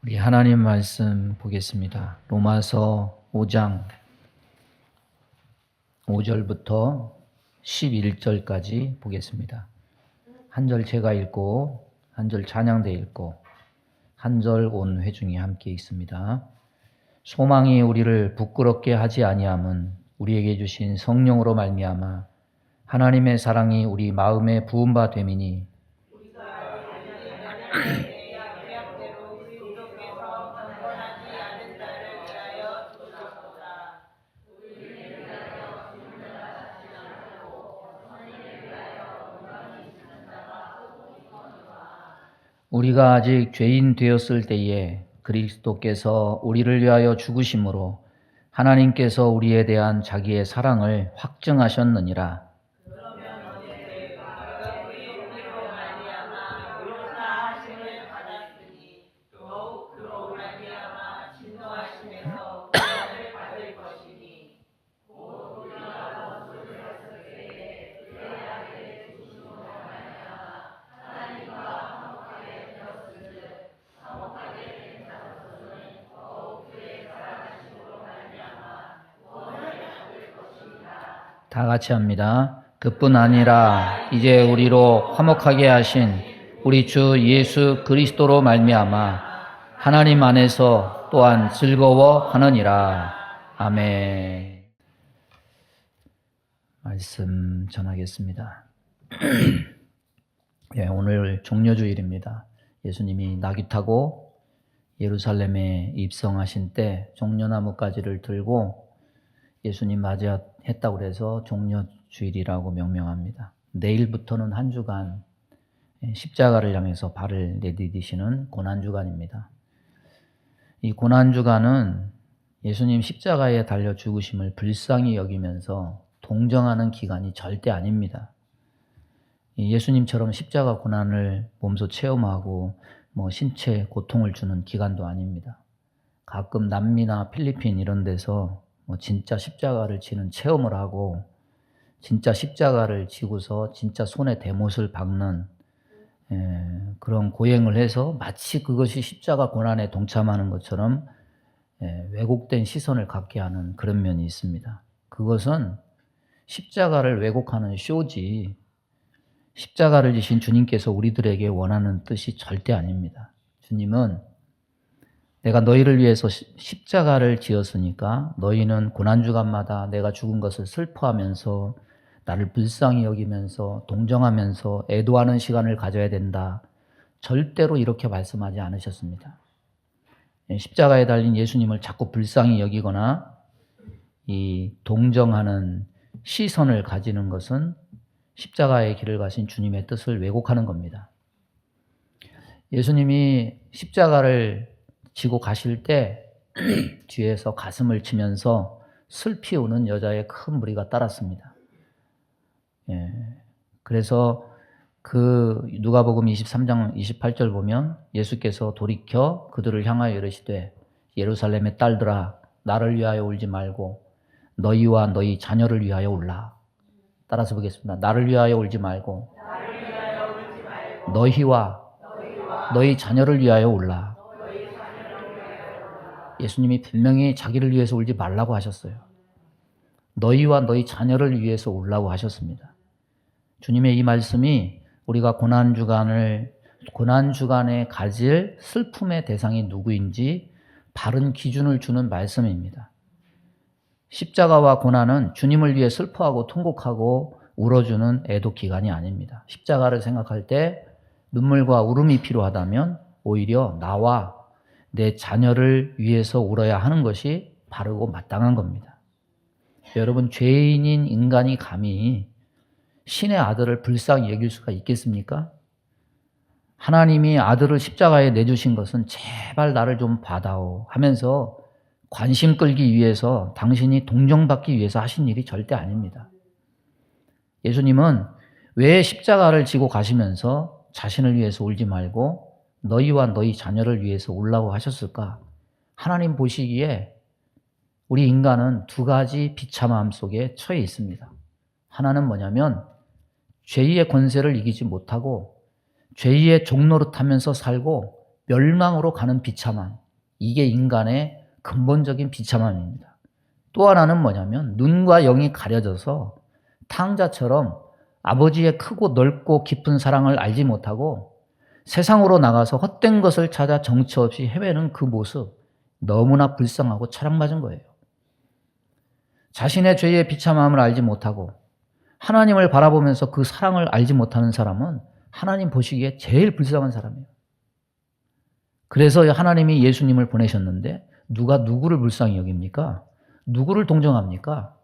우리 하나님 말씀 보겠습니다. 로마서 5장 5절부터 11절까지 보겠습니다. 한 절 제가 읽고 한 절 찬양대 읽고 한 절 온 회중이 함께 있습니다. 소망이 우리를 부끄럽게 하지 아니함은 우리에게 주신 성령으로 말미암아 하나님의 사랑이 우리 마음에 부은 바 됨이니 우리가 아직 죄인 되었을 때에 그리스도께서 우리를 위하여 죽으심으로 하나님께서 우리에 대한 자기의 사랑을 확증하셨느니라. 다 같이 합니다. 그뿐 아니라 이제 우리로 화목하게 하신 우리 주 예수 그리스도로 말미암아 하나님 안에서 또한 즐거워하느니라. 아멘. 말씀 전하겠습니다. 오늘 종려주일입니다. 예수님이 나귀 타고 예루살렘에 입성하신 때 종려나무가지를 들고 예수님 맞이했다고 해서 종려주일이라고 명명합니다. 내일부터는 한 주간 십자가를 향해서 발을 내디디시는 고난주간입니다. 이 고난주간은 예수님 십자가에 달려 죽으심을 불쌍히 여기면서 동정하는 기간이 절대 아닙니다. 예수님처럼 십자가 고난을 몸소 체험하고 신체 고통을 주는 기간도 아닙니다. 가끔 남미나 필리핀 이런 데서 진짜 십자가를 지는 체험을 하고 진짜 십자가를 지고서 진짜 손에 대못을 박는 그런 고행을 해서 마치 그것이 십자가 고난에 동참하는 것처럼 왜곡된 시선을 갖게 하는 그런 면이 있습니다. 그것은 십자가를 왜곡하는 쇼지 십자가를 지신 주님께서 우리들에게 원하는 뜻이 절대 아닙니다. 주님은 내가 너희를 위해서 십자가를 지었으니까 너희는 고난주간마다 내가 죽은 것을 슬퍼하면서 나를 불쌍히 여기면서 동정하면서 애도하는 시간을 가져야 된다. 절대로 이렇게 말씀하지 않으셨습니다. 십자가에 달린 예수님을 자꾸 불쌍히 여기거나 이 동정하는 시선을 가지는 것은 십자가의 길을 가신 주님의 뜻을 왜곡하는 겁니다. 예수님이 십자가를 지고 가실 때 뒤에서 가슴을 치면서 슬피 우는 여자의 큰 무리가 따랐습니다. 그래서 그 누가복음 23장 28절 보면 예수께서 돌이켜 그들을 향하여 이르시되 예루살렘의 딸들아 나를 위하여 울지 말고 너희와 너희 자녀를 위하여 울라. 따라서 보겠습니다. 나를 위하여 울지 말고 너희와 너희 자녀를 위하여 울라. 예수님이 분명히 자기를 위해서 울지 말라고 하셨어요. 너희와 너희 자녀를 위해서 울라고 하셨습니다. 주님의 이 말씀이 우리가 고난주간에 가질 슬픔의 대상이 누구인지 바른 기준을 주는 말씀입니다. 십자가와 고난은 주님을 위해 슬퍼하고 통곡하고 울어주는 애도 기간이 아닙니다. 십자가를 생각할 때 눈물과 울음이 필요하다면 오히려 나와 내 자녀를 위해서 울어야 하는 것이 바르고 마땅한 겁니다. 여러분, 죄인인 인간이 감히 신의 아들을 불쌍히 여길 수가 있겠습니까? 하나님이 아들을 십자가에 내주신 것은 제발 나를 좀 받아오 하면서 관심 끌기 위해서 당신이 동정받기 위해서 하신 일이 절대 아닙니다. 예수님은 왜 십자가를 지고 가시면서 자신을 위해서 울지 말고 너희와 너희 자녀를 위해서 울라고 하셨을까? 하나님 보시기에 우리 인간은 두 가지 비참함 속에 처해 있습니다. 하나는 뭐냐면 죄의 권세를 이기지 못하고 죄의 종노릇하면서 살고 멸망으로 가는 비참함. 이게 인간의 근본적인 비참함입니다. 또 하나는 뭐냐면 눈과 영이 가려져서 탕자처럼 아버지의 크고 넓고 깊은 사랑을 알지 못하고 세상으로 나가서 헛된 것을 찾아 정처 없이 헤매는 그 모습, 너무나 불쌍하고 철학맞은 거예요. 자신의 죄의 비참함을 알지 못하고 하나님을 바라보면서 그 사랑을 알지 못하는 사람은 하나님 보시기에 제일 불쌍한 사람이에요. 그래서 하나님이 예수님을 보내셨는데 누가 누구를 불쌍히 여깁니까? 누구를 동정합니까?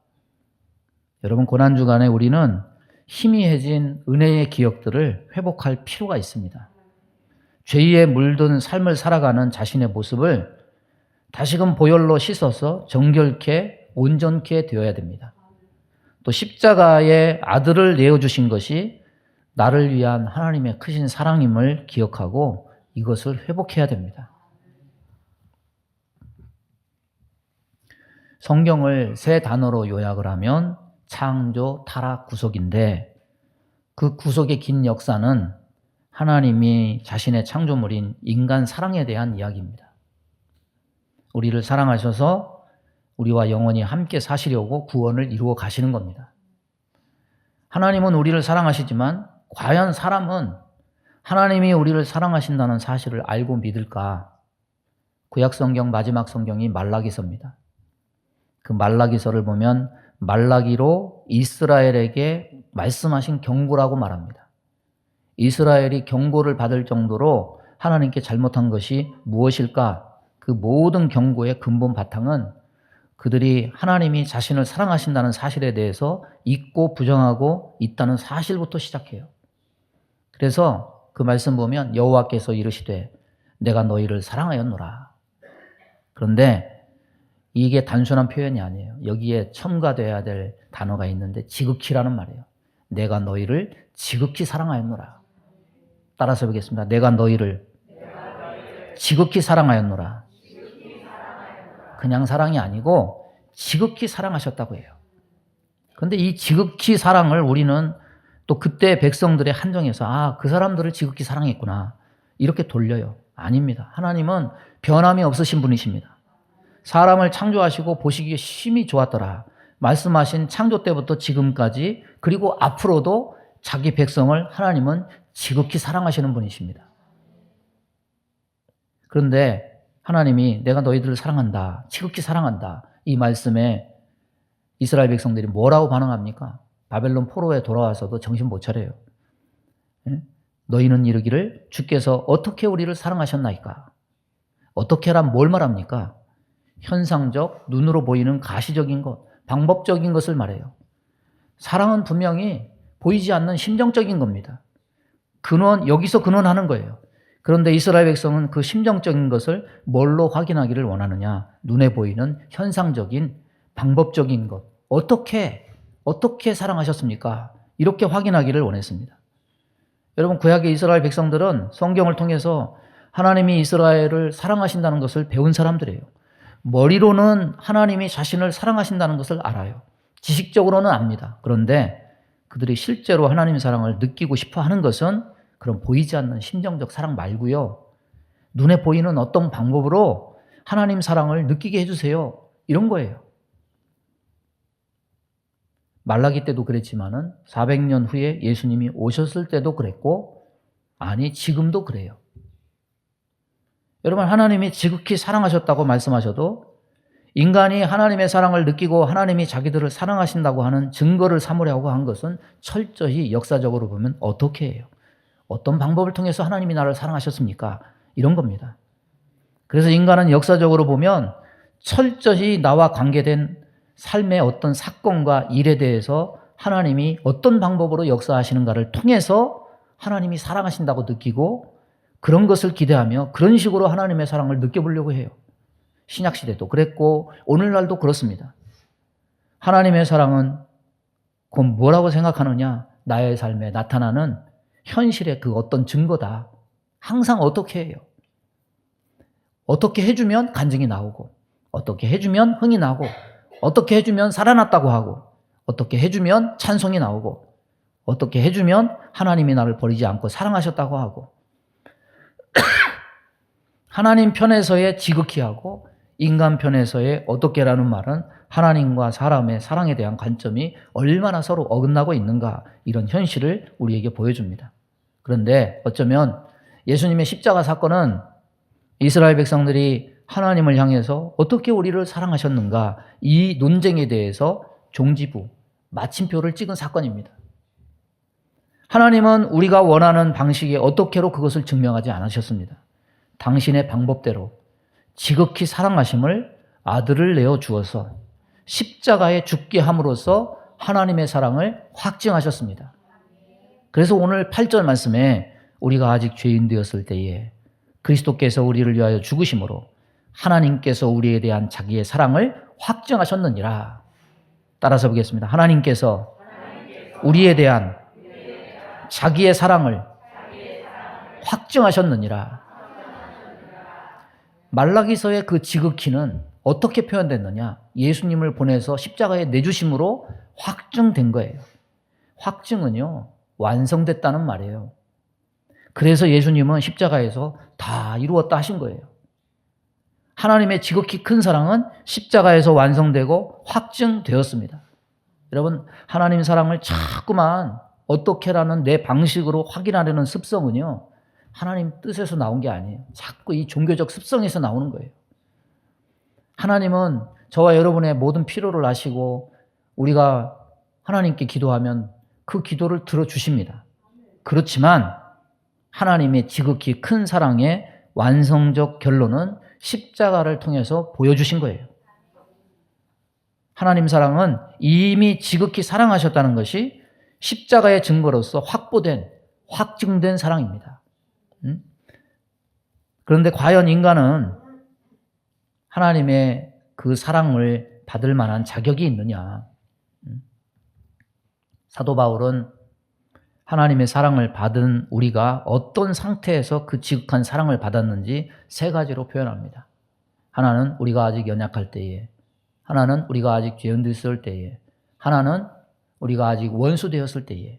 여러분, 고난주간에 우리는 희미해진 은혜의 기억들을 회복할 필요가 있습니다. 죄에 물든 삶을 살아가는 자신의 모습을 다시금 보혈로 씻어서 정결케 온전케 되어야 됩니다. 또 십자가의 아들을 내어주신 것이 나를 위한 하나님의 크신 사랑임을 기억하고 이것을 회복해야 됩니다. 성경을 세 단어로 요약을 하면 창조, 타락, 구속인데 그 구속의 긴 역사는 하나님이 자신의 창조물인 인간 사랑에 대한 이야기입니다. 우리를 사랑하셔서 우리와 영원히 함께 사시려고 구원을 이루어 가시는 겁니다. 하나님은 우리를 사랑하시지만 과연 사람은 하나님이 우리를 사랑하신다는 사실을 알고 믿을까? 구약성경 마지막 성경이 말라기서입니다. 그 말라기서를 보면 말라기로 이스라엘에게 말씀하신 경고라고 말합니다. 이스라엘이 경고를 받을 정도로 하나님께 잘못한 것이 무엇일까? 그 모든 경고의 근본 바탕은 그들이 하나님이 자신을 사랑하신다는 사실에 대해서 잊고 부정하고 있다는 사실부터 시작해요. 그래서 그 말씀 보면 여호와께서 이르시되 내가 너희를 사랑하였노라. 그런데 이게 단순한 표현이 아니에요. 여기에 첨가돼야 될 단어가 있는데 지극히라는 말이에요. 내가 너희를 지극히 사랑하였노라. 따라서 보겠습니다. 내가 너희를 지극히 사랑하였노라. 그냥 사랑이 아니고 지극히 사랑하셨다고 해요. 그런데 이 지극히 사랑을 우리는 또 그때 백성들의 한정에서 그 사람들을 지극히 사랑했구나 이렇게 돌려요. 아닙니다. 하나님은 변함이 없으신 분이십니다. 사람을 창조하시고 보시기에 심히 좋았더라 말씀하신 창조 때부터 지금까지 그리고 앞으로도 자기 백성을 하나님은 지극히 사랑하시는 분이십니다. 그런데 하나님이 내가 너희들을 사랑한다, 지극히 사랑한다 이 말씀에 이스라엘 백성들이 뭐라고 반응합니까? 바벨론 포로에 돌아와서도 정신 못 차려요. 너희는 이르기를 주께서 어떻게 우리를 사랑하셨나이까? 어떻게란 뭘 말합니까? 현상적, 눈으로 보이는 가시적인 것, 방법적인 것을 말해요. 사랑은 분명히 보이지 않는 심정적인 겁니다. 여기서 근원하는 거예요. 그런데 이스라엘 백성은 그 심정적인 것을 뭘로 확인하기를 원하느냐? 눈에 보이는 현상적인, 방법적인 것. 어떻게 사랑하셨습니까? 이렇게 확인하기를 원했습니다. 여러분, 구약의 이스라엘 백성들은 성경을 통해서 하나님이 이스라엘을 사랑하신다는 것을 배운 사람들이에요. 머리로는 하나님이 자신을 사랑하신다는 것을 알아요. 지식적으로는 압니다. 그런데 그들이 실제로 하나님의 사랑을 느끼고 싶어 하는 것은 그런 보이지 않는 심정적 사랑 말고요. 눈에 보이는 어떤 방법으로 하나님 사랑을 느끼게 해주세요. 이런 거예요. 말라기 때도 그랬지만은 400년 후에 예수님이 오셨을 때도 그랬고, 아니 지금도 그래요. 여러분, 하나님이 지극히 사랑하셨다고 말씀하셔도 인간이 하나님의 사랑을 느끼고 하나님이 자기들을 사랑하신다고 하는 증거를 삼으려고 한 것은 철저히 역사적으로 보면 어떻게 해요? 어떤 방법을 통해서 하나님이 나를 사랑하셨습니까? 이런 겁니다. 그래서 인간은 역사적으로 보면 철저히 나와 관계된 삶의 어떤 사건과 일에 대해서 하나님이 어떤 방법으로 역사하시는가를 통해서 하나님이 사랑하신다고 느끼고 그런 것을 기대하며 그런 식으로 하나님의 사랑을 느껴보려고 해요. 신약시대도 그랬고 오늘날도 그렇습니다. 하나님의 사랑은 곧 뭐라고 생각하느냐? 나의 삶에 나타나는 현실의 그 어떤 증거다. 항상 어떻게 해요? 어떻게 해주면 간증이 나오고, 어떻게 해주면 흥이 나고, 어떻게 해주면 살아났다고 하고, 어떻게 해주면 찬송이 나오고, 어떻게 해주면 하나님이 나를 버리지 않고 사랑하셨다고 하고 하나님 편에서의 지극히 하고 인간 편에서의 어떻게라는 말은 하나님과 사람의 사랑에 대한 관점이 얼마나 서로 어긋나고 있는가, 이런 현실을 우리에게 보여줍니다. 그런데 어쩌면 예수님의 십자가 사건은 이스라엘 백성들이 하나님을 향해서 어떻게 우리를 사랑하셨는가, 이 논쟁에 대해서 종지부, 마침표를 찍은 사건입니다. 하나님은 우리가 원하는 방식에 어떻게로 그것을 증명하지 않으셨습니다. 당신의 방법대로 지극히 사랑하심을 아들을 내어 주어서 십자가에 죽게 함으로써 하나님의 사랑을 확증하셨습니다. 그래서 오늘 8절 말씀에 우리가 아직 죄인 되었을 때에 그리스도께서 우리를 위하여 죽으심으로 하나님께서 우리에 대한 자기의 사랑을 확증하셨느니라. 따라서 보겠습니다. 하나님께서 우리에 대한 자기의 사랑을 확증하셨느니라. 말라기서의 그 지극히는 어떻게 표현됐느냐? 예수님을 보내서 십자가에 내주심으로 확증된 거예요. 확증은요, 완성됐다는 말이에요. 그래서 예수님은 십자가에서 다 이루었다 하신 거예요. 하나님의 지극히 큰 사랑은 십자가에서 완성되고 확증되었습니다. 여러분, 하나님 사랑을 자꾸만 어떻게라는 내 방식으로 확인하려는 습성은요, 하나님 뜻에서 나온 게 아니에요. 자꾸 이 종교적 습성에서 나오는 거예요. 하나님은 저와 여러분의 모든 필요를 아시고 우리가 하나님께 기도하면 그 기도를 들어주십니다. 그렇지만 하나님의 지극히 큰 사랑의 완성적 결론은 십자가를 통해서 보여주신 거예요. 하나님 사랑은 이미 지극히 사랑하셨다는 것이 십자가의 증거로서 확보된, 확증된 사랑입니다. 그런데 과연 인간은 하나님의 그 사랑을 받을 만한 자격이 있느냐? 사도 바울은 하나님의 사랑을 받은 우리가 어떤 상태에서 그 지극한 사랑을 받았는지 세 가지로 표현합니다. 하나는 우리가 아직 연약할 때에, 하나는 우리가 아직 죄인 되었을 때에, 하나는 우리가 아직 원수 되었을 때에.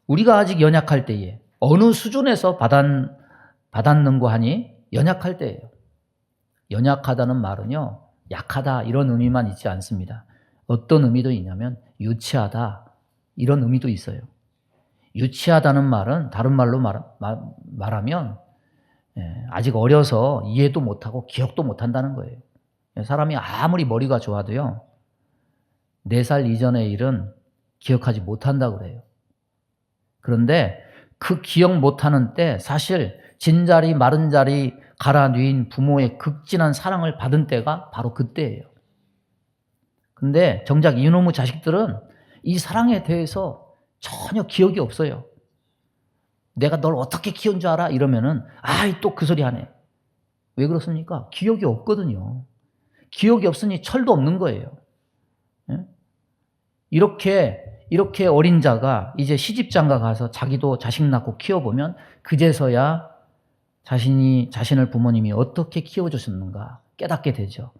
우리가 아직 연약할 때에 어느 수준에서 받았는고 하니 연약할 때예요. 연약하다는 말은요, 약하다 이런 의미만 있지 않습니다. 어떤 의미도 있냐면 유치하다 이런 의미도 있어요. 유치하다는 말은 다른 말로 말하면 아직 어려서 이해도 못하고 기억도 못한다는 거예요. 사람이 아무리 머리가 좋아도요, 4살 이전의 일은 기억하지 못한다고 그래요. 그런데 그 기억 못하는 때 사실 진자리 마른 자리 갈아 뉘인 부모의 극진한 사랑을 받은 때가 바로 그때예요. 근데 정작 이놈의 자식들은 이 사랑에 대해서 전혀 기억이 없어요. 내가 널 어떻게 키운 줄 알아? 이러면은 아이 또 그 소리 하네. 왜 그렇습니까? 기억이 없거든요. 기억이 없으니 철도 없는 거예요. 이렇게 어린 자가 이제 시집장가 가서 자기도 자식 낳고 키워보면 그제서야 자신을 부모님이 어떻게 키워주셨는가 깨닫게 되죠.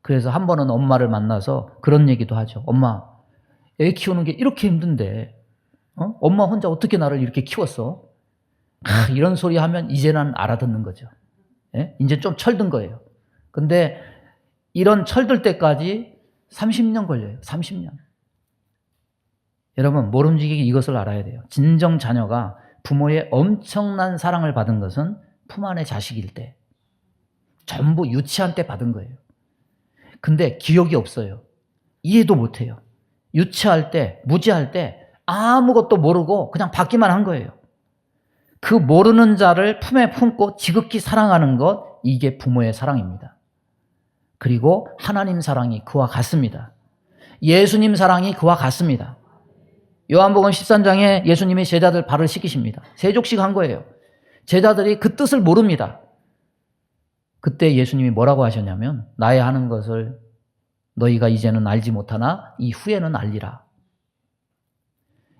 그래서 한 번은 엄마를 만나서 그런 얘기도 하죠. 엄마, 애 키우는 게 이렇게 힘든데 엄마 혼자 어떻게 나를 이렇게 키웠어? 이런 소리 하면 이제는 알아듣는 거죠. 이제 좀 철든 거예요. 근데 이런 철들 때까지 30년 걸려요. 30년. 여러분, 모름지기 이것을 알아야 돼요. 진정 자녀가 부모의 엄청난 사랑을 받은 것은 품 안의 자식일 때, 전부 유치한 때 받은 거예요. 근데 기억이 없어요. 이해도 못해요. 유치할 때, 무지할 때 아무것도 모르고 그냥 받기만 한 거예요. 그 모르는 자를 품에 품고 지극히 사랑하는 것, 이게 부모의 사랑입니다. 그리고 하나님 사랑이 그와 같습니다. 예수님 사랑이 그와 같습니다. 요한복음 13장에 예수님이 제자들 발을 씻기십니다. 세족씩 한 거예요. 제자들이 그 뜻을 모릅니다. 그때 예수님이 뭐라고 하셨냐면 나의 하는 것을 너희가 이제는 알지 못하나 이후에는 알리라.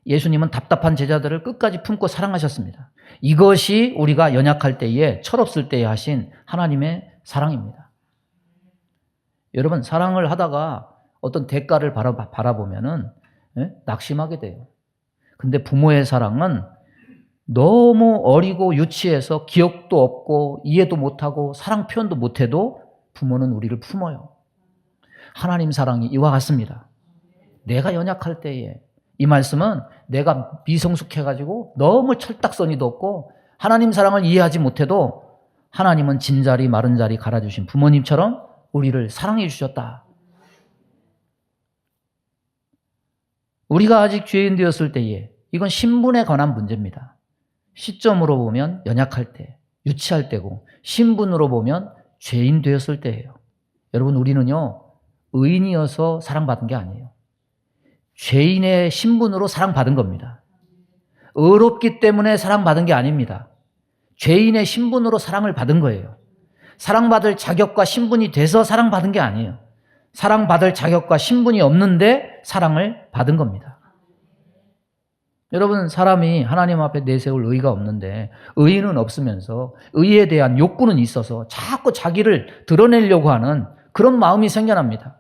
예수님은 답답한 제자들을 끝까지 품고 사랑하셨습니다. 이것이 우리가 연약할 때에, 철없을 때에 하신 하나님의 사랑입니다. 여러분, 사랑을 하다가 어떤 대가를 바라보면은 낙심하게 돼요. 근데 부모의 사랑은 너무 어리고 유치해서 기억도 없고 이해도 못하고 사랑 표현도 못해도 부모는 우리를 품어요. 하나님 사랑이 이와 같습니다. 내가 연약할 때에, 이 말씀은 내가 미성숙해가지고 너무 철딱서니도 없고 하나님 사랑을 이해하지 못해도 하나님은 진자리 마른 자리 갈아주신 부모님처럼 우리를 사랑해 주셨다. 우리가 아직 죄인 되었을 때에, 이건 신분에 관한 문제입니다. 시점으로 보면 연약할 때, 유치할 때고, 신분으로 보면 죄인 되었을 때예요. 여러분, 우리는요, 의인이어서 사랑받은 게 아니에요. 죄인의 신분으로 사랑받은 겁니다. 의롭기 때문에 사랑받은 게 아닙니다. 죄인의 신분으로 사랑을 받은 거예요. 사랑받을 자격과 신분이 돼서 사랑받은 게 아니에요. 사랑받을 자격과 신분이 없는데 사랑을 받은 겁니다. 여러분, 사람이 하나님 앞에 내세울 의의가 없는데, 의의는 없으면서 의의에 대한 욕구는 있어서 자꾸 자기를 드러내려고 하는 그런 마음이 생겨납니다.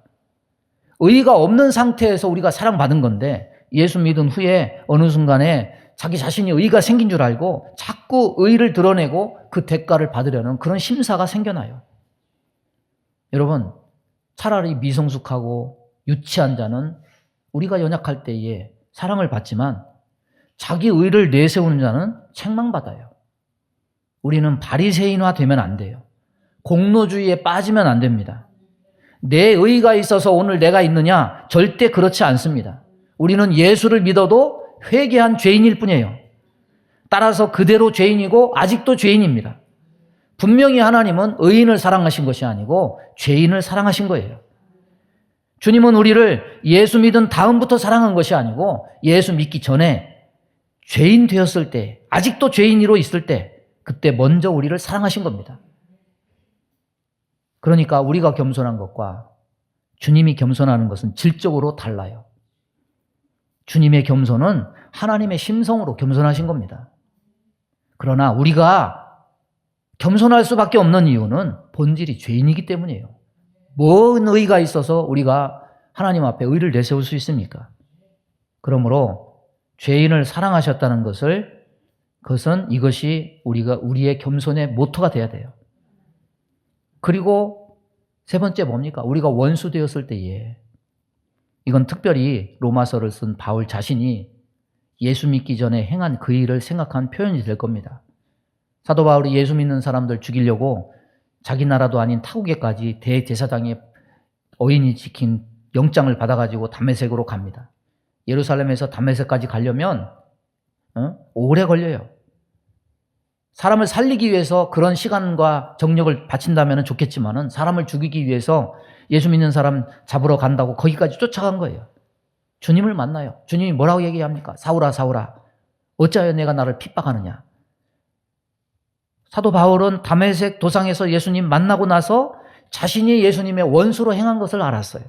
의의가 없는 상태에서 우리가 사랑받은 건데, 예수 믿은 후에 어느 순간에 자기 자신이 의의가 생긴 줄 알고 자꾸 의의를 드러내고 그 대가를 받으려는 그런 심사가 생겨나요. 여러분, 차라리 미성숙하고 유치한 자는 우리가 연약할 때에 사랑을 받지만 자기 의를 내세우는 자는 책망받아요. 우리는 바리새인화 되면 안 돼요. 공로주의에 빠지면 안 됩니다. 내 의가 있어서 오늘 내가 있느냐? 절대 그렇지 않습니다. 우리는 예수를 믿어도 회개한 죄인일 뿐이에요. 따라서 그대로 죄인이고 아직도 죄인입니다. 분명히 하나님은 의인을 사랑하신 것이 아니고 죄인을 사랑하신 거예요. 주님은 우리를 예수 믿은 다음부터 사랑한 것이 아니고 예수 믿기 전에 죄인 되었을 때, 아직도 죄인으로 있을 때, 그때 먼저 우리를 사랑하신 겁니다. 그러니까 우리가 겸손한 것과 주님이 겸손하는 것은 질적으로 달라요. 주님의 겸손은 하나님의 심성으로 겸손하신 겁니다. 그러나 우리가 겸손할 수밖에 없는 이유는 본질이 죄인이기 때문이에요. 뭔 의의가 있어서 우리가 하나님 앞에 의를 내세울 수 있습니까? 그러므로 죄인을 사랑하셨다는 그것은 이것이 우리의 겸손의 모토가 돼야 돼요. 그리고 세 번째 뭡니까? 우리가 원수 되었을 때에, 이건 특별히 로마서를 쓴 바울 자신이 예수 믿기 전에 행한 그 일을 생각한 표현이 될 겁니다. 사도 바울이 예수 믿는 사람들 죽이려고 자기 나라도 아닌 타국에까지 대제사장의 어인이 지킨 영장을 받아가지고 다메섹으로 갑니다. 예루살렘에서 다메섹까지 가려면 오래 걸려요. 사람을 살리기 위해서 그런 시간과 정력을 바친다면 좋겠지만은 사람을 죽이기 위해서 예수 믿는 사람 잡으러 간다고 거기까지 쫓아간 거예요. 주님을 만나요. 주님이 뭐라고 얘기합니까? 사울아, 사울아, 어찌하여 내가 나를 핍박하느냐? 사도 바울은 다메섹 도상에서 예수님 만나고 나서 자신이 예수님의 원수로 행한 것을 알았어요.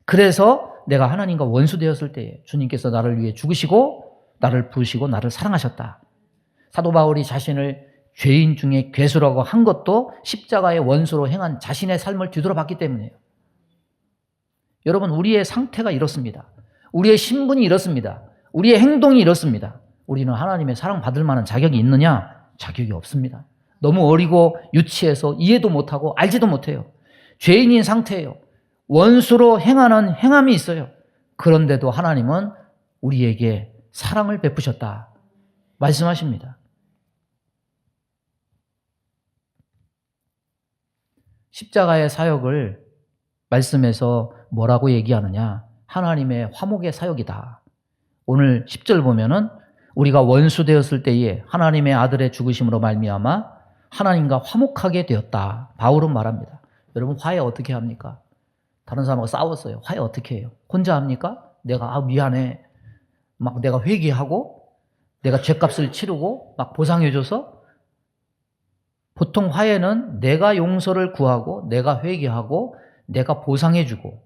그래서 내가 하나님과 원수 되었을 때에 주님께서 나를 위해 죽으시고 나를 부으시고 나를 사랑하셨다. 사도 바울이 자신을 죄인 중에 괴수라고 한 것도 십자가의 원수로 행한 자신의 삶을 뒤돌아봤기 때문이에요. 여러분, 우리의 상태가 이렇습니다. 우리의 신분이 이렇습니다. 우리의 행동이 이렇습니다. 우리는 하나님의 사랑받을 만한 자격이 있느냐? 자격이 없습니다. 너무 어리고 유치해서 이해도 못하고 알지도 못해요. 죄인인 상태예요. 원수로 행하는 행함이 있어요. 그런데도 하나님은 우리에게 사랑을 베푸셨다 말씀하십니다. 십자가의 사역을 말씀에서 뭐라고 얘기하느냐? 하나님의 화목의 사역이다. 오늘 10절 보면은 우리가 원수 되었을 때에 하나님의 아들의 죽으심으로 말미암아 하나님과 화목하게 되었다. 바울은 말합니다. 여러분, 화해 어떻게 합니까? 다른 사람하고 싸웠어요. 화해 어떻게 해요? 혼자 합니까? 내가 미안해. 막 내가 회개하고 내가 죄값을 치르고 막 보상해줘서. 보통 화해는 내가 용서를 구하고 내가 회개하고 내가 보상해주고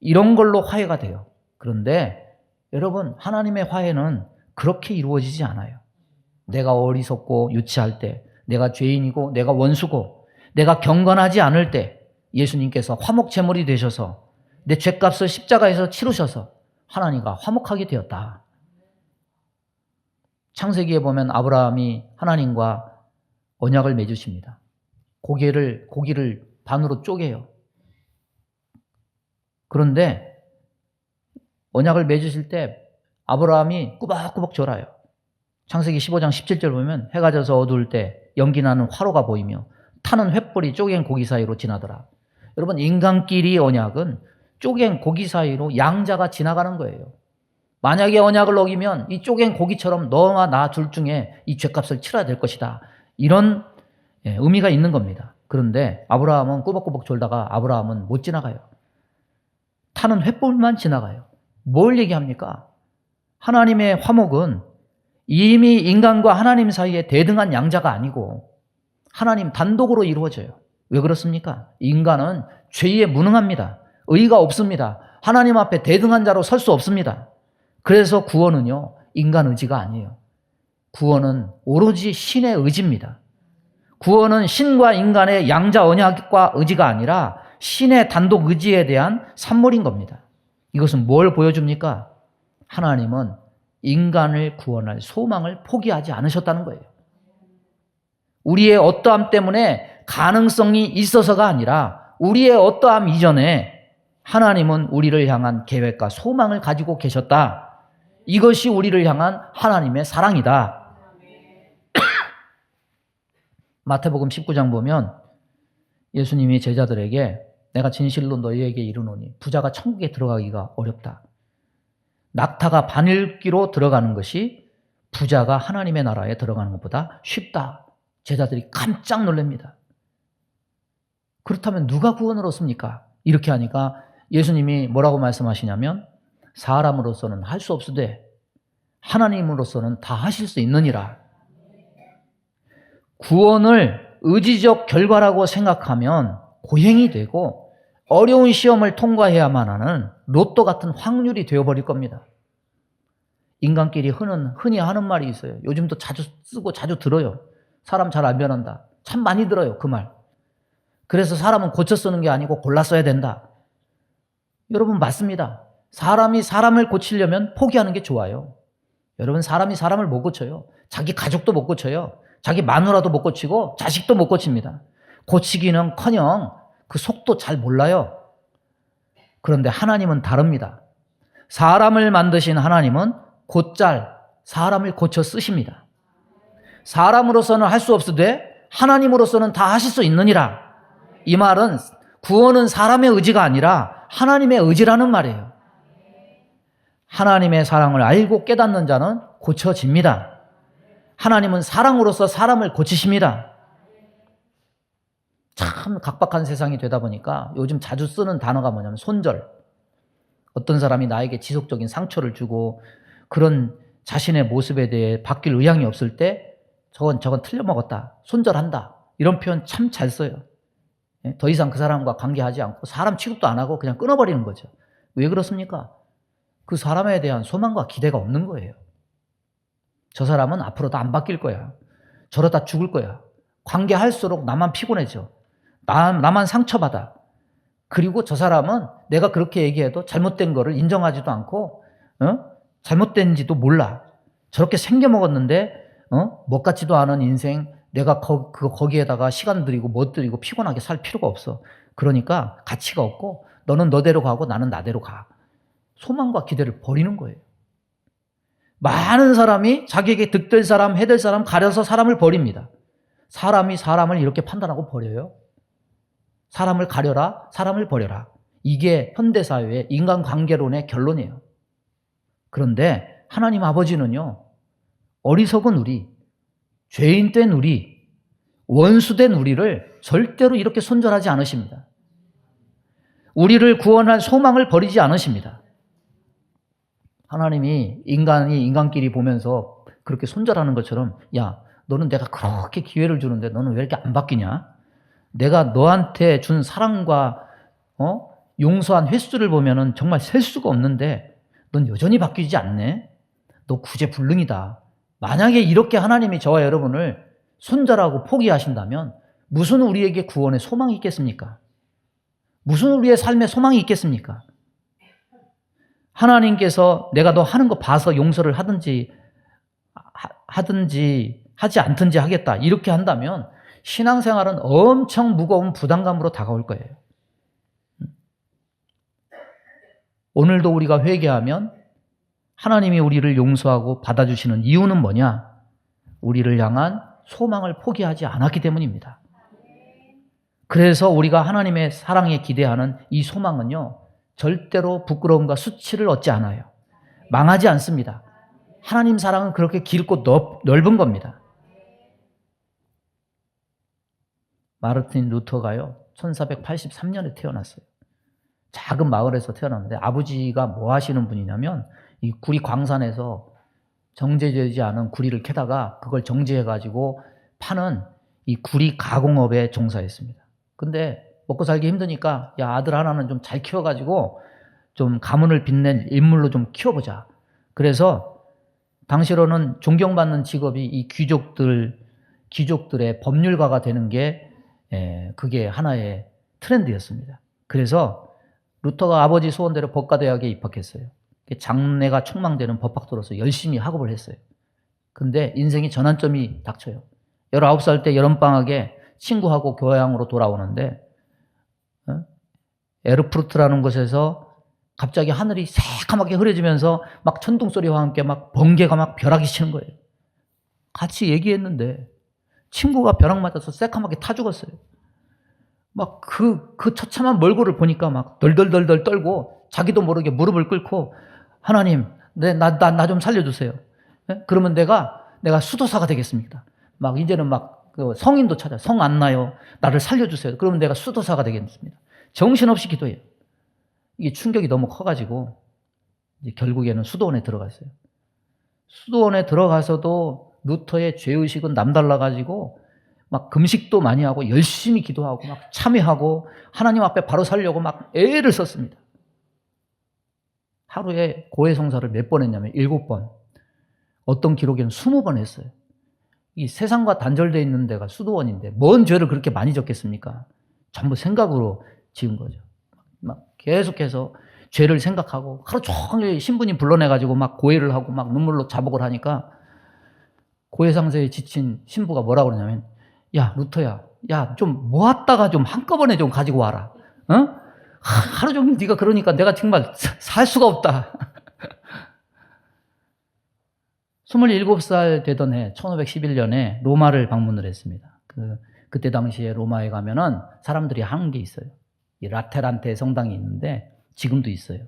이런 걸로 화해가 돼요. 그런데 여러분, 하나님의 화해는 그렇게 이루어지지 않아요. 내가 어리석고 유치할 때, 내가 죄인이고 내가 원수고 내가 경건하지 않을 때 예수님께서 화목 제물이 되셔서 내 죄값을 십자가에서 치르셔서 하나님과 화목하게 되었다. 창세기에 보면 아브라함이 하나님과 언약을 맺으십니다. 고기를 반으로 쪼개요. 그런데 언약을 맺으실 때 아브라함이 꾸벅꾸벅 졸아요. 창세기 15장 17절 보면 해가 져서 어두울 때 연기나는 화로가 보이며 타는 횃불이 쪼갠 고기 사이로 지나더라. 여러분, 인간끼리 언약은 쪼갠 고기 사이로 양자가 지나가는 거예요. 만약에 언약을 어기면 이 쪼갠 고기처럼 너와 나 둘 중에 이 죄값을 치러야 될 것이다. 이런 의미가 있는 겁니다. 그런데 아브라함은 꾸벅꾸벅 졸다가 아브라함은 못 지나가요. 타는 횃불만 지나가요. 뭘 얘기합니까? 하나님의 화목은 이미 인간과 하나님 사이에 대등한 양자가 아니고 하나님 단독으로 이루어져요. 왜 그렇습니까? 인간은 죄에 무능합니다. 의가 없습니다. 하나님 앞에 대등한 자로 설 수 없습니다. 그래서 구원은요, 인간 의지가 아니에요. 구원은 오로지 신의 의지입니다. 구원은 신과 인간의 양자 언약과 의지가 아니라 신의 단독 의지에 대한 산물인 겁니다. 이것은 뭘 보여줍니까? 하나님은 인간을 구원할 소망을 포기하지 않으셨다는 거예요. 우리의 어떠함 때문에 가능성이 있어서가 아니라 우리의 어떠함 이전에 하나님은 우리를 향한 계획과 소망을 가지고 계셨다. 이것이 우리를 향한 하나님의 사랑이다. 마태복음 19장 보면 예수님이 제자들에게 내가 진실로 너희에게 이르노니 부자가 천국에 들어가기가 어렵다. 낙타가 바늘기로 들어가는 것이 부자가 하나님의 나라에 들어가는 것보다 쉽다. 제자들이 깜짝 놀랍니다. 그렇다면 누가 구원을 얻습니까? 이렇게 하니까 예수님이 뭐라고 말씀하시냐면 사람으로서는 할 수 없으되 하나님으로서는 다 하실 수 있느니라. 구원을 의지적 결과라고 생각하면 고행이 되고 어려운 시험을 통과해야만 하는 로또 같은 확률이 되어버릴 겁니다. 인간끼리 흔히 하는 말이 있어요. 요즘도 자주 쓰고 자주 들어요. 사람 잘 안 변한다. 참 많이 들어요, 그 말. 그래서 사람은 고쳐 쓰는 게 아니고 골라 써야 된다. 여러분, 맞습니다. 사람이 사람을 고치려면 포기하는 게 좋아요. 여러분, 사람이 사람을 못 고쳐요. 자기 가족도 못 고쳐요. 자기 마누라도 못 고치고 자식도 못 고칩니다. 고치기는커녕 그 속도 잘 몰라요. 그런데 하나님은 다릅니다. 사람을 만드신 하나님은 곧잘 사람을 고쳐 쓰십니다. 사람으로서는 할 수 없으되 하나님으로서는 다 하실 수 있느니라. 이 말은 구원은 사람의 의지가 아니라 하나님의 의지라는 말이에요. 하나님의 사랑을 알고 깨닫는 자는 고쳐집니다. 하나님은 사랑으로서 사람을 고치십니다. 참 각박한 세상이 되다 보니까 요즘 자주 쓰는 단어가 뭐냐면 손절. 어떤 사람이 나에게 지속적인 상처를 주고 그런 자신의 모습에 대해 바뀔 의향이 없을 때 저건 틀려먹었다. 손절한다. 이런 표현 참 잘 써요. 더 이상 그 사람과 관계하지 않고 사람 취급도 안 하고 그냥 끊어버리는 거죠. 왜 그렇습니까? 그 사람에 대한 소망과 기대가 없는 거예요. 저 사람은 앞으로도 안 바뀔 거야. 저러다 죽을 거야. 관계할수록 나만 피곤해져. 나만 상처받아. 그리고 저 사람은 내가 그렇게 얘기해도 잘못된 거를 인정하지도 않고 잘못된지도 몰라. 저렇게 생겨먹었는데 못 같지도 않은 인생 내가 거기에다가 시간 들이고 못 들이고 피곤하게 살 필요가 없어. 그러니까 가치가 없고 너는 너대로 가고 나는 나대로 가. 소망과 기대를 버리는 거예요. 많은 사람이 자기에게 득될 사람, 해될 사람 가려서 사람을 버립니다. 사람이 사람을 이렇게 판단하고 버려요. 사람을 가려라, 사람을 버려라. 이게 현대사회의 인간관계론의 결론이에요. 그런데 하나님 아버지는요, 어리석은 우리, 죄인된 우리, 원수된 우리를 절대로 이렇게 손절하지 않으십니다. 우리를 구원할 소망을 버리지 않으십니다. 하나님이 인간끼리 보면서 그렇게 손절하는 것처럼 야, 너는 내가 그렇게 기회를 주는데 너는 왜 이렇게 안 바뀌냐? 내가 너한테 준 사랑과 용서한 횟수를 보면은 정말 셀 수가 없는데 넌 여전히 바뀌지 않네? 너 구제불능이다. 만약에 이렇게 하나님이 저와 여러분을 손절하고 포기하신다면 무슨 우리에게 구원의 소망이 있겠습니까? 무슨 우리의 삶에 소망이 있겠습니까? 하나님께서 내가 너 하는 거 봐서 용서를 하든지 하든지 하지 않든지 하겠다 이렇게 한다면 신앙생활은 엄청 무거운 부담감으로 다가올 거예요. 오늘도 우리가 회개하면 하나님이 우리를 용서하고 받아주시는 이유는 뭐냐? 우리를 향한 소망을 포기하지 않았기 때문입니다. 그래서 우리가 하나님의 사랑에 기대하는 이 소망은요, 절대로 부끄러움과 수치를 얻지 않아요. 망하지 않습니다. 하나님 사랑은 그렇게 길고 넓은 겁니다. 마르틴 루터가요, 1483년에 태어났어요. 작은 마을에서 태어났는데 아버지가 뭐 하시는 분이냐면 이 구리 광산에서 정제되지 않은 구리를 캐다가 그걸 정제해가지고 파는 이 구리 가공업에 종사했습니다. 근데 먹고 살기 힘드니까 야, 아들 하나는 좀 잘 키워가지고 좀 가문을 빛낸 인물로 좀 키워보자. 그래서 당시로는 존경받는 직업이 이 귀족들의 법률가가 되는 게 그게 하나의 트렌드였습니다. 그래서 루터가 아버지 소원대로 법과대학에 입학했어요. 장래가 촉망되는 법학도로서 열심히 학업을 했어요. 근데 인생이 전환점이 닥쳐요. 19살 때 여름방학에 친구하고 교양으로 돌아오는데 에르푸르트라는 곳에서 갑자기 하늘이 새까맣게 흐려지면서 막 천둥소리와 함께 막 번개가 막 벼락이 치는 거예요. 같이 얘기했는데 친구가 벼락 맞아서 새까맣게 타 죽었어요. 막 그 처참한 멀고를 보니까 막 덜덜덜덜 떨고 자기도 모르게 무릎을 꿇고 하나님, 나 좀 살려주세요. 그러면 내가 수도사가 되겠습니다. 막 이제는 막 그 성인도 찾아. 성 안 나요. 나를 살려주세요. 그러면 내가 수도사가 되겠습니다. 정신없이 기도해요. 이게 충격이 너무 커가지고 이제 결국에는 수도원에 들어갔어요. 수도원에 들어가서도 루터의 죄의식은 남달라가지고 막 금식도 많이 하고 열심히 기도하고 막 참회하고 하나님 앞에 바로 서려고 막 애를 썼습니다. 하루에 고해성사를 몇 번 했냐면 7번. 어떤 기록에는 20번 했어요. 이 세상과 단절되어 있는 데가 수도원인데 뭔 죄를 그렇게 많이 졌겠습니까? 전부 생각으로 지은 거죠. 막 계속해서 죄를 생각하고 하루 종일 신부님 불러내가지고 막 고해를 하고 막 눈물로 자복을 하니까 고해상사에 지친 신부가 뭐라고 그러냐면 야, 루터야, 야, 좀 모았다가 좀 한꺼번에 좀 가지고 와라. 하루 종일 네가 그러니까 내가 정말 살 수가 없다. 27살 되던 해 1511년에 로마를 방문을 했습니다. 그때 당시에 로마에 가면은 사람들이 하는 게 있어요. 이 라테란테 성당이 있는데 지금도 있어요.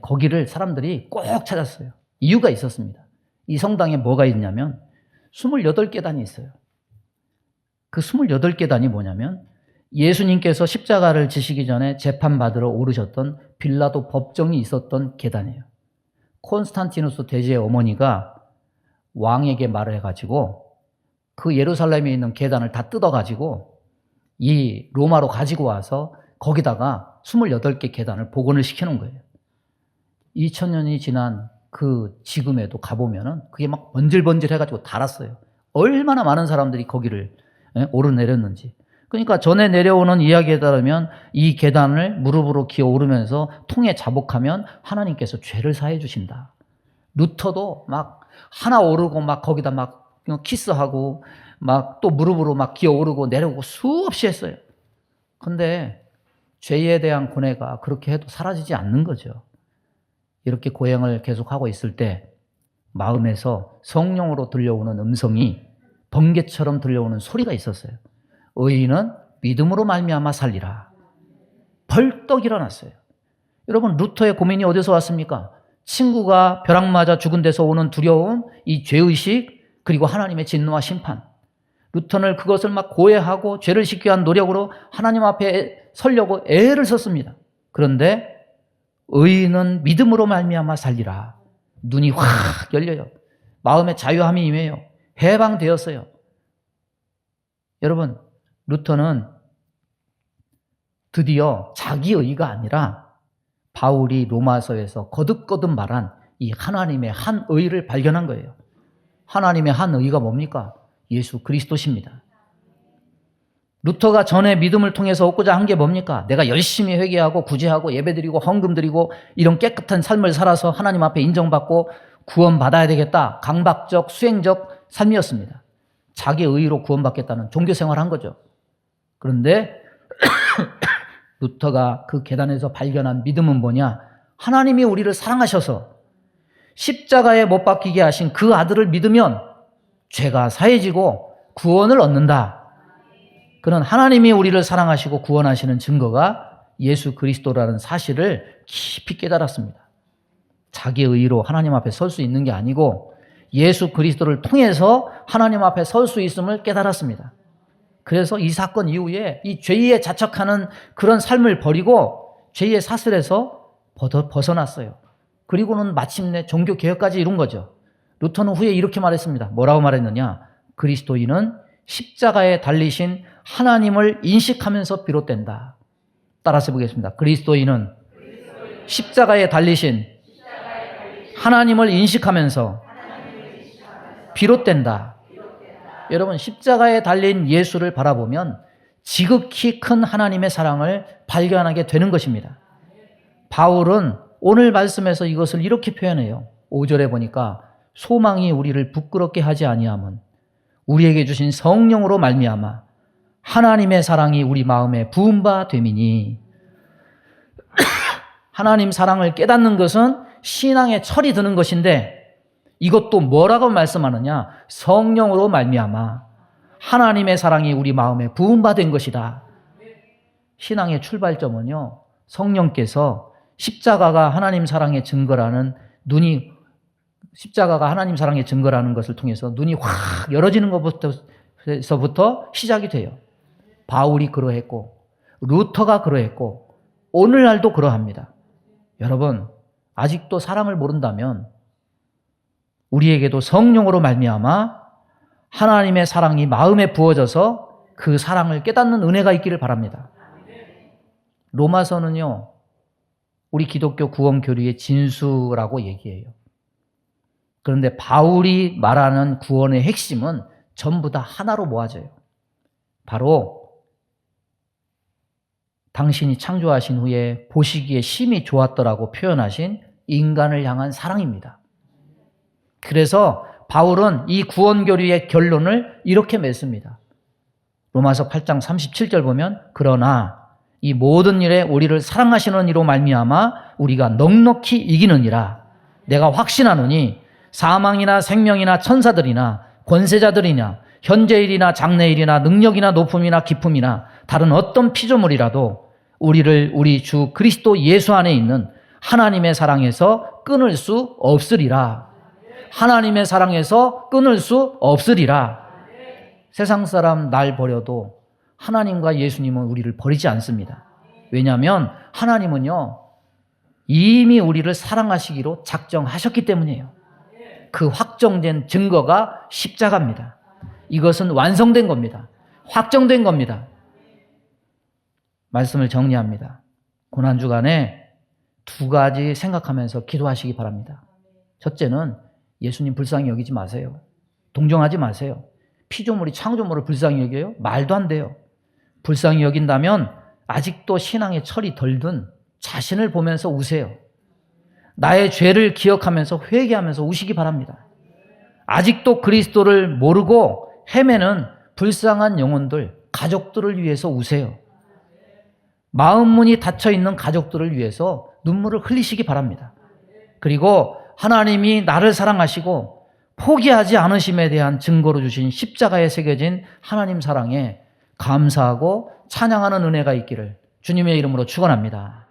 거기를 사람들이 꼭 찾았어요. 이유가 있었습니다. 이 성당에 뭐가 있냐면 28계단이 있어요. 그 28계단이 뭐냐면 예수님께서 십자가를 지시기 전에 재판받으러 오르셨던 빌라도 법정이 있었던 계단이에요. 콘스탄티누스 대제의 어머니가 왕에게 말을 해가지고 그 예루살렘에 있는 계단을 다 뜯어가지고 이 로마로 가지고 와서 거기다가 28개 계단을 복원을 시켜놓은 거예요. 2000년이 지난 그 지금에도 가보면은 그게 막 번질번질 해가지고 달았어요. 얼마나 많은 사람들이 거기를 오르내렸는지. 그러니까 전에 내려오는 이야기에 따르면 이 계단을 무릎으로 기어 오르면서 통에 자복하면 하나님께서 죄를 사해 주신다. 루터도 막 하나 오르고 막 거기다 막 키스하고 막 또 무릎으로 막 기어 오르고 내려오고 수없이 했어요. 근데 죄에 대한 고뇌가 그렇게 해도 사라지지 않는 거죠. 이렇게 고행을 계속하고 있을 때 마음에서 성령으로 들려오는 음성이 번개처럼 들려오는 소리가 있었어요. 의인은 믿음으로 말미암아 살리라. 벌떡 일어났어요. 여러분, 루터의 고민이 어디서 왔습니까? 친구가 벼락 맞아 죽은 데서 오는 두려움, 이 죄의식, 그리고 하나님의 진노와 심판. 루터는 그것을 막 고해하고 죄를 씻기 위한 노력으로 하나님 앞에 서려고 애를 썼습니다. 그런데 의인은 믿음으로 말미암아 살리라. 눈이 확 열려요. 마음의 자유함이 임해요. 해방되었어요. 여러분, 루터는 드디어 자기 의가 아니라 바울이 로마서에서 거듭거듭 말한 이 하나님의 한 의를 발견한 거예요. 하나님의 한 의가 뭡니까? 예수 그리스도십니다. 루터가 전에 믿음을 통해서 얻고자 한 게 뭡니까? 내가 열심히 회개하고 구제하고 예배드리고 헌금드리고 이런 깨끗한 삶을 살아서 하나님 앞에 인정받고 구원받아야 되겠다. 강박적, 수행적 삶이었습니다. 자기 의의로 구원받겠다는 종교생활을 한 거죠. 그런데 루터가 그 계단에서 발견한 믿음은 뭐냐? 하나님이 우리를 사랑하셔서 십자가에 못 박히게 하신 그 아들을 믿으면 죄가 사해지고 구원을 얻는다. 그런 하나님이 우리를 사랑하시고 구원하시는 증거가 예수 그리스도라는 사실을 깊이 깨달았습니다. 자기의 의의로 하나님 앞에 설 수 있는 게 아니고 예수 그리스도를 통해서 하나님 앞에 설 수 있음을 깨달았습니다. 그래서 이 사건 이후에 이 죄에 자척하는 그런 삶을 버리고 죄의 사슬에서 벗어났어요. 그리고는 마침내 종교개혁까지 이룬 거죠. 루터는 후에 이렇게 말했습니다. 뭐라고 말했느냐? 그리스도인은 십자가에 달리신 하나님을 인식하면서 비롯된다. 따라서 해보겠습니다. 그리스도인은 십자가에 달리신 하나님을 인식하면서 비롯된다. 여러분, 십자가에 달린 예수를 바라보면 지극히 큰 하나님의 사랑을 발견하게 되는 것입니다. 바울은 오늘 말씀에서 이것을 이렇게 표현해요. 5절에 보니까 소망이 우리를 부끄럽게 하지 아니함은 우리에게 주신 성령으로 말미암아 하나님의 사랑이 우리 마음에 부은 바 됨이니. 하나님 사랑을 깨닫는 것은 신앙의 철이 드는 것인데 이것도 뭐라고 말씀하느냐? 성령으로 말미암아 하나님의 사랑이 우리 마음에 부은 바 된 것이다. 신앙의 출발점은요, 성령께서 십자가가 하나님 사랑의 증거라는 십자가가 하나님 사랑의 증거라는 것을 통해서 눈이 확 열어지는 것부터 시작이 돼요. 바울이 그러했고 루터가 그러했고 오늘날도 그러합니다. 여러분, 아직도 사랑을 모른다면 우리에게도 성령으로 말미암아 하나님의 사랑이 마음에 부어져서 그 사랑을 깨닫는 은혜가 있기를 바랍니다. 로마서는요, 우리 기독교 구원교리의 진수라고 얘기해요. 그런데 바울이 말하는 구원의 핵심은 전부 다 하나로 모아져요. 바로 당신이 창조하신 후에 보시기에 심히 좋았더라고 표현하신 인간을 향한 사랑입니다. 그래서 바울은 이 구원교리의 결론을 이렇게 맺습니다. 로마서 8장 37절 보면 그러나 이 모든 일에 우리를 사랑하시는 이로 말미암아 우리가 넉넉히 이기느니라. 내가 확신하노니 사망이나 생명이나 천사들이나 권세자들이나 현재일이나 장래일이나 능력이나 높음이나 깊음이나 다른 어떤 피조물이라도 우리를 우리 주 그리스도 예수 안에 있는 하나님의 사랑에서 끊을 수 없으리라. 하나님의 사랑에서 끊을 수 없으리라. 세상 사람 날 버려도 하나님과 예수님은 우리를 버리지 않습니다. 왜냐하면 하나님은요, 이미 우리를 사랑하시기로 작정하셨기 때문이에요. 그 확정된 증거가 십자가입니다. 이것은 완성된 겁니다. 확정된 겁니다. 말씀을 정리합니다. 고난주간에 두 가지 생각하면서 기도하시기 바랍니다. 첫째는 예수님 불쌍히 여기지 마세요. 동정하지 마세요. 피조물이 창조물을 불쌍히 여겨요? 말도 안 돼요. 불쌍히 여긴다면 아직도 신앙의 철이 덜 든 자신을 보면서 우세요. 나의 죄를 기억하면서 회개하면서 우시기 바랍니다. 아직도 그리스도를 모르고 헤매는 불쌍한 영혼들, 가족들을 위해서 우세요. 마음 문이 닫혀있는 가족들을 위해서 눈물을 흘리시기 바랍니다. 그리고 하나님이 나를 사랑하시고 포기하지 않으심에 대한 증거로 주신 십자가에 새겨진 하나님 사랑에 감사하고 찬양하는 은혜가 있기를 주님의 이름으로 축원합니다.